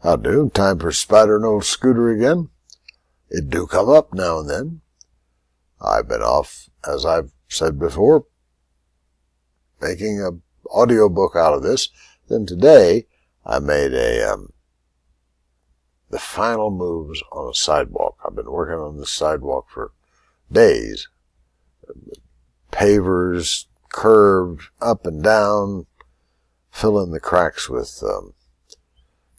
How do? Time for Spider and Olde Scooter again. It do come up now and then. I've been off, as I've said before, making an audio book out of this. Then today, I made the final moves on a sidewalk. I've been working on this sidewalk for days. Pavers, curved, up and down, fill in the cracks with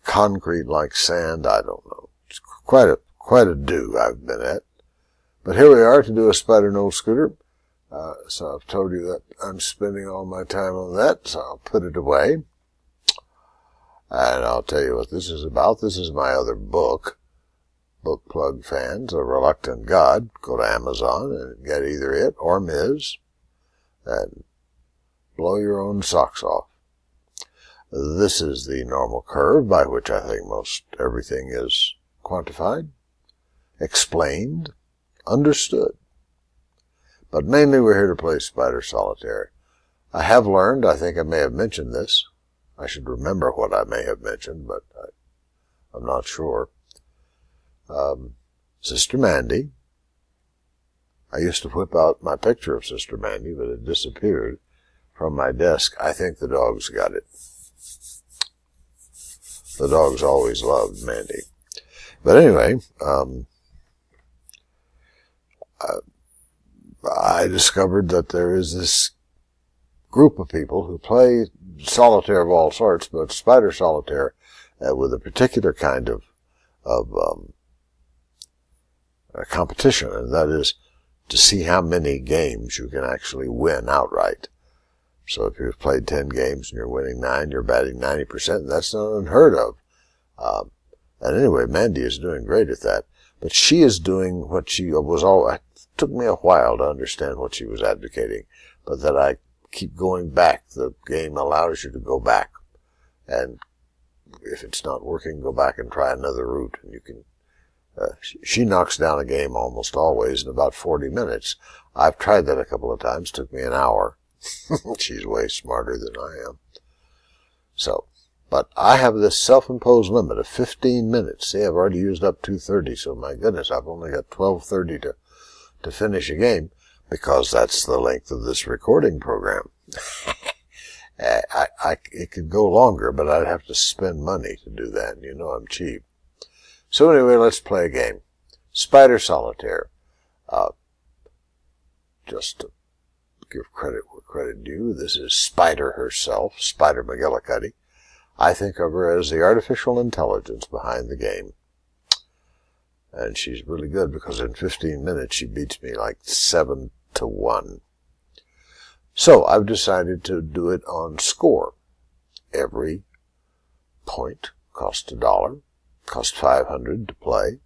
concrete like sand. I don't know. It's quite a do I've been at. But here we are to do a Spider and Olde Scooter. So I've told you that I'm spending all my time on that, so I'll put it away. And I'll tell you what this is about. This is my other book. Book plug fans, A Reluctant God. Go to Amazon and get either it or Ms. and blow your own socks off. This is the normal curve by which I think most everything is quantified, explained, understood. But mainly we're here to play Spider Solitaire. I have learned, I think I may have mentioned this. I should remember what I may have mentioned, but I'm not sure. Sister Mandy. I used to whip out my picture of Sister Mandy, but it disappeared from my desk. I think the dogs got it. The dogs always loved Mandy. But anyway, I discovered that there is this group of people who play solitaire of all sorts, but Spider Solitaire with a particular kind of a competition, and that is to see how many games you can actually win outright. So if you've played 10 games and you're winning 9, you're batting 90%. That's not unheard of. And anyway, Mandy is doing great at that. But she is doing what she was all. It took me a while to understand what she was advocating, but that I keep going back. The game allows you to go back, and if it's not working, go back and try another route, and you can. She knocks down a game almost always in about 40 minutes. I've tried that a couple of times. Took me an hour. She's way smarter than I am. So, but I have this self-imposed limit of 15 minutes. See, I've already used up 2:30, so my goodness, I've only got 12:30 to finish a game, because that's the length of this recording program. It could go longer, but I'd have to spend money to do that, and you know I'm cheap. So anyway, let's play a game. Spider Solitaire. Just to give credit where credit due, this is Spider herself, Spider McGillicuddy. I think of her as the artificial intelligence behind the game. And she's really good, because in 15 minutes she beats me like 7-1. So I've decided to do it on score. Every point costs $1. Costs $500 to play,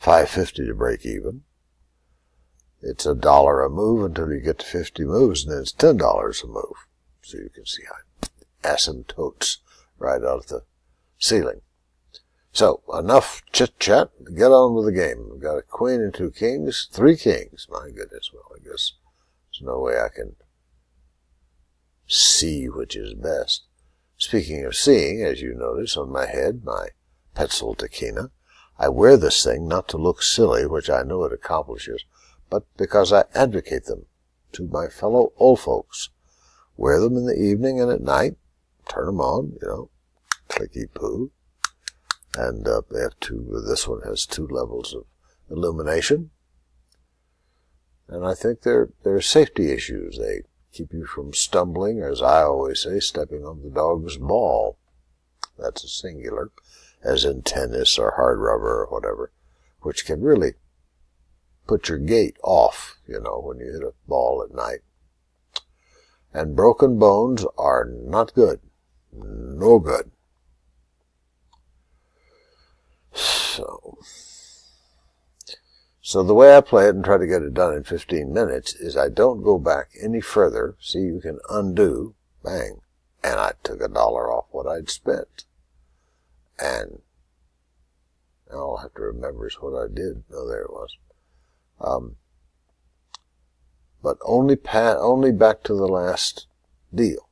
$5.50 to break even. It's $1 a move until you get to 50 moves, and then it's $10 a move. So you can see how asymptotes right out of the ceiling. So, enough chit-chat. Get on with the game. We've got a queen and 2 kings, 3 kings. My goodness, well, I guess there's no way I can see which is best. Speaking of seeing, as you notice on my head, my Petzl Taquina. I wear this thing not to look silly, which I know it accomplishes, but because I advocate them to my fellow old folks. Wear them in the evening and at night. Turn them on, clicky poo. And they have this one has 2 levels of illumination. And I think they're safety issues. They keep you from stumbling, or as I always say, stepping on the dog's ball. That's a singular. As in tennis or hard rubber or whatever, which can really put your gait off, when you hit a ball at night. And broken bones are not good. No good. So the way I play it and try to get it done in 15 minutes is I don't go back any further. See, you can undo, bang, and I took $1 off what I'd spent. And all I'll have to remember is what I did. No, there it was. But only back to the last deal.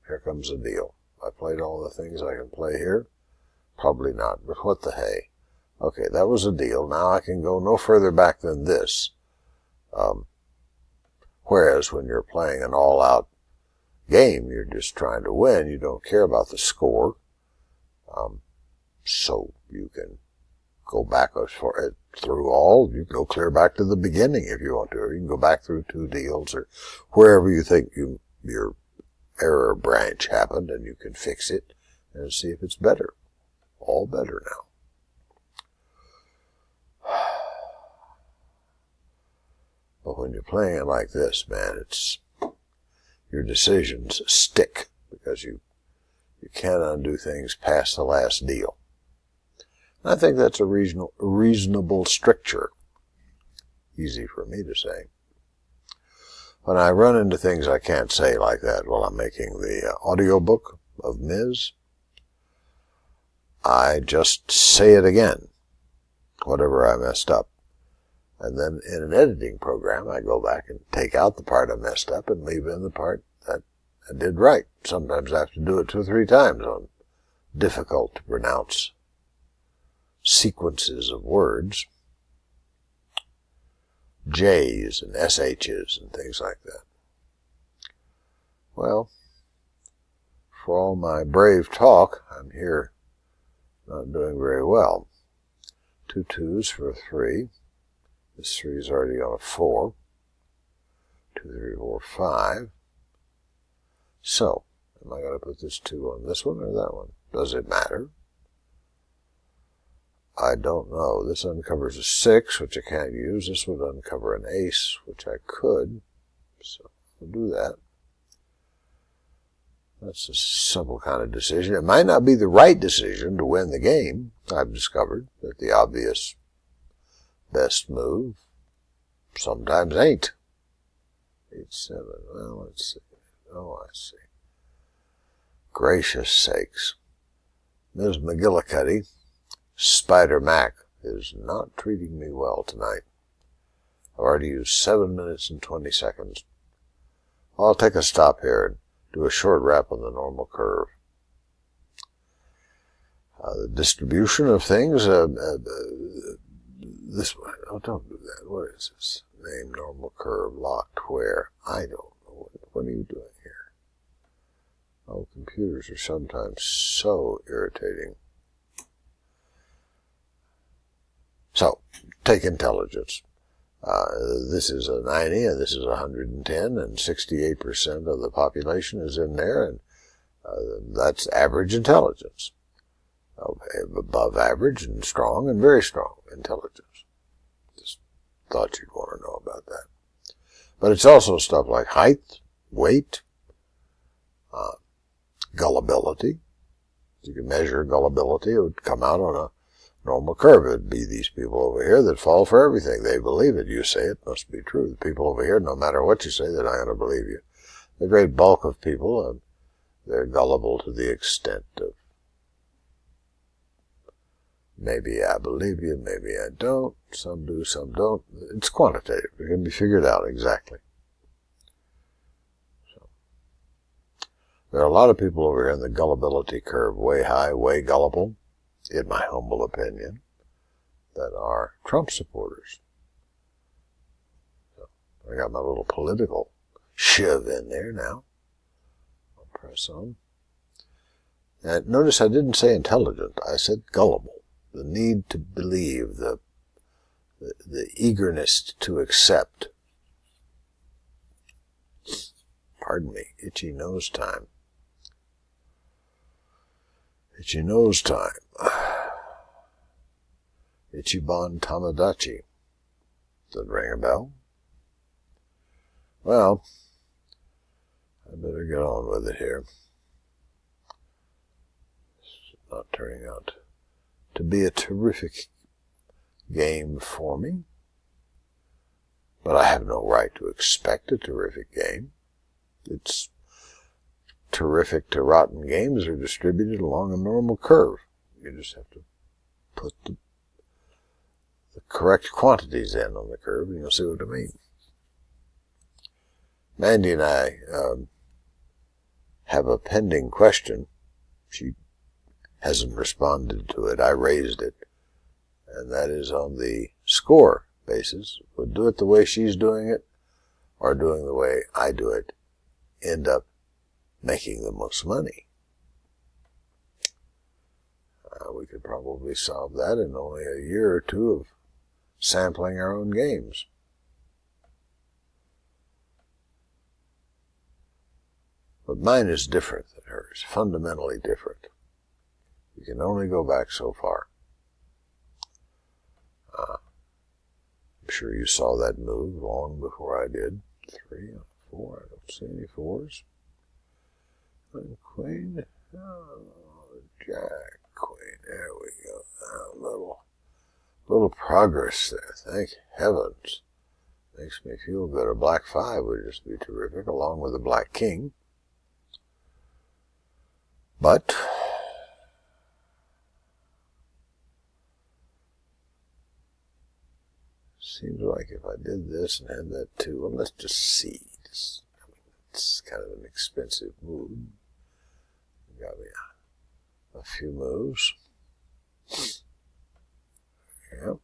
Here comes a deal. I played all the things I can play here. Probably not, but what the hey. Okay, that was a deal. Now I can go no further back than this. Whereas when you're playing an all-out game, you're just trying to win. You don't care about the score. So you can go back through all. You can go clear back to the beginning if you want to, or you can go back through 2 deals or wherever you think your error branch happened, and you can fix it and see if it's better. All better now. But when you're playing it like this, man, your decisions stick because you can't undo things past the last deal. And I think that's a reasonable stricture. Easy for me to say. When I run into things I can't say like that while I'm making the audiobook of Ms., I just say it again, whatever I messed up. And then in an editing program, I go back and take out the part I messed up and leave in the part that I did right. Sometimes I have to do it 2 or 3 times on difficult to pronounce sequences of words, J's and SH's and things like that. Well, for all my brave talk, I'm here not doing very well. 2 2s for a 3. This 3 is already on a 4. 2, 3, 4, 5. So, am I going to put this 2 on this one or that one? Does it matter? I don't know. This uncovers a 6, which I can't use. This would uncover an ace, which I could. So, I'll do that. That's a simple kind of decision. It might not be the right decision to win the game. I've discovered that the obvious best move sometimes ain't. 8, 7. Well, let's see. Oh, I see. Gracious sakes. Ms. McGillicuddy, Spider Mac, is not treating me well tonight. I've already used 7 minutes and 20 seconds. I'll take a stop here and do a short wrap on the normal curve. The distribution of things, this one, oh, don't do that. What is this? Name normal curve locked where? I don't know. What are you doing here? Oh, computers are sometimes so irritating. So, take intelligence. This is a 90 and this is 110 and 68% of the population is in there, and that's average intelligence. Above average and strong and very strong intelligence. Just thought you'd want to know about that. But it's also stuff like height, weight, gullibility. You can measure gullibility. It would come out on a normal curve. It would be these people over here that fall for everything. They believe it. You say it must be true. The people over here, no matter what you say, they're not going to believe you. The great bulk of people, they're gullible to the extent of maybe I believe you, maybe I don't. Some do, some don't. It's quantitative. It can be figured out exactly. So, there are a lot of people over here in the gullibility curve, way high, way gullible, in my humble opinion, that are Trump supporters. So, I got my little political shiv in there now. I'll press on. And notice I didn't say intelligent. I said gullible. The need to believe, the eagerness to accept. Pardon me, itchy nose time. Itchy nose time. Ichiban Tamadachi. Does it ring a bell? Well, I better get on with it here. It's not turning out to be a terrific game for me, but I have no right to expect a terrific game. It's terrific to rotten games are distributed along a normal curve. You just have to put the correct quantities in on the curve, and you'll see what I mean. Mandy and I have a pending question. She hasn't responded to it. I raised it. And that is on the score basis. Would do it the way she's doing it or doing the way I do it, end up making the most money. We could probably solve that in only a year or two of sampling our own games. But mine is different than hers, fundamentally different. You can only go back so far. I'm sure you saw that move long before I did. 3, 4, I don't see any 4s. And Queen, Jack, Queen, there we go. Little progress there, thank heavens. Makes me feel good. A black 5 would just be terrific, along with a black king. But seems like if I did this and had that 2, well, let's just see. It's kind of an expensive move. Got me a few moves. Yep.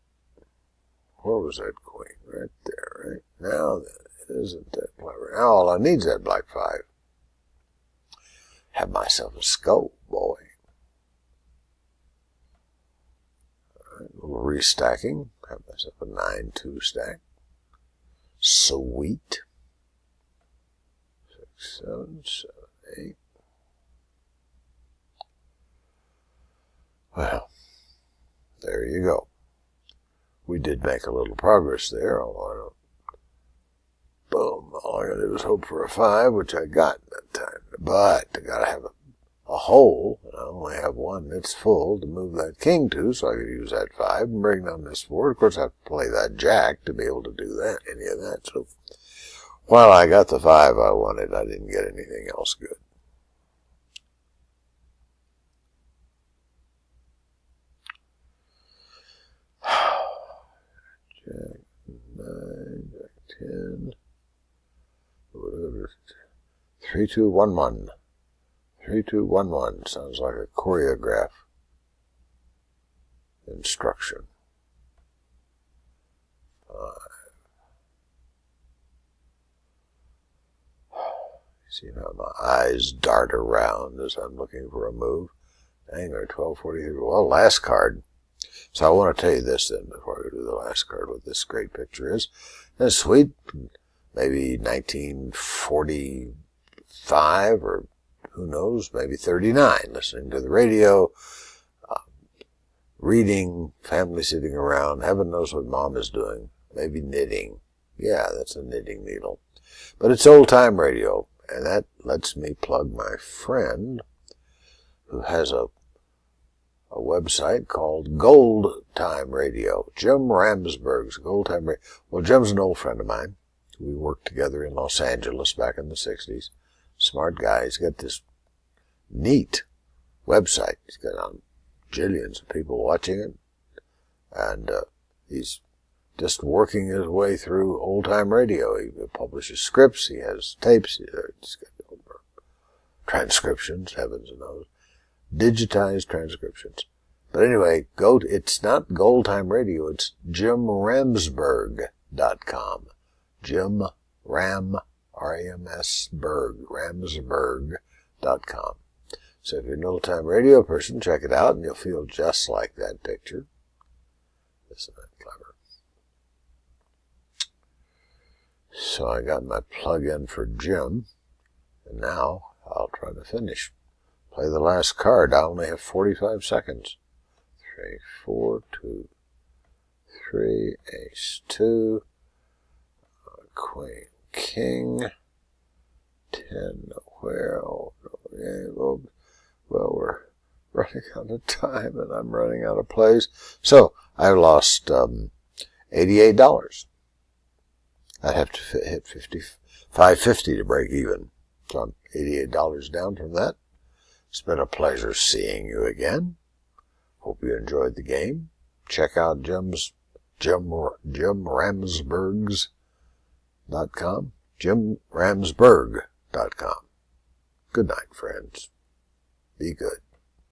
Where was that queen? Right there, right? Now then, isn't that clever? Now all I need is that black 5. Have myself a scope, boy. All right, a little restacking. Have myself a 9-2 stack. Sweet. 6, 7, 7, 8. Well, there you go. We did make a little progress there, although I don't. Boom. All I gotta do is hope for a 5, which I got that time. But I gotta have a hole, and I only have one that's full to move that king to, so I could use that 5 and bring down this 4. Of course, I have to play that jack to be able to do that, any of that. So while I got the 5 I wanted, I didn't get anything else good. Jack 9, Jack 10, 3, 2, 1, 1. 3, 2, 1, 1 sounds like a choreograph instruction. 5. See how my eyes dart around as I'm looking for a move. Dang, they're 12:43. Well, last card. So I want to tell you this then before we do the last card, what this great picture is. It's sweet, maybe 1945 or who knows, maybe 39, listening to the radio, reading, family sitting around, heaven knows what mom is doing, maybe knitting. Yeah, that's a knitting needle. But it's old-time radio, and that lets me plug my friend who has a website called Gold Time Radio. Jim Ramsberg's Gold Time Radio. Well, Jim's an old friend of mine. We worked together in Los Angeles back in the 60s. Smart guy. He's got this neat website. He's got jillions of people watching it. And he's just working his way through old-time radio. He publishes scripts. He has tapes. He's got transcriptions, heavens knows. Digitized transcriptions. But anyway, it's not Gold Time Radio, it's JimRamsberg.com. Jim Ram, R-A-M-S, Ramsberg.com. So if you're an old time radio person, check it out and you'll feel just like that picture. Isn't that clever? So I got my plug-in for Jim, and now I'll try to finish. Play the last card. I only have 45 seconds. 3, 4, 2, 3, ace 2, queen, king, 10, nowhere. Oh, well, we're running out of time and I'm running out of plays. So I lost $88. I'd have to hit $5.50 to break even. So I'm $88 down from that. It's been a pleasure seeing you again. Hope you enjoyed the game. Check out Jim Ramsbergs.com. JimRamsberg.com. Good night, friends. Be good.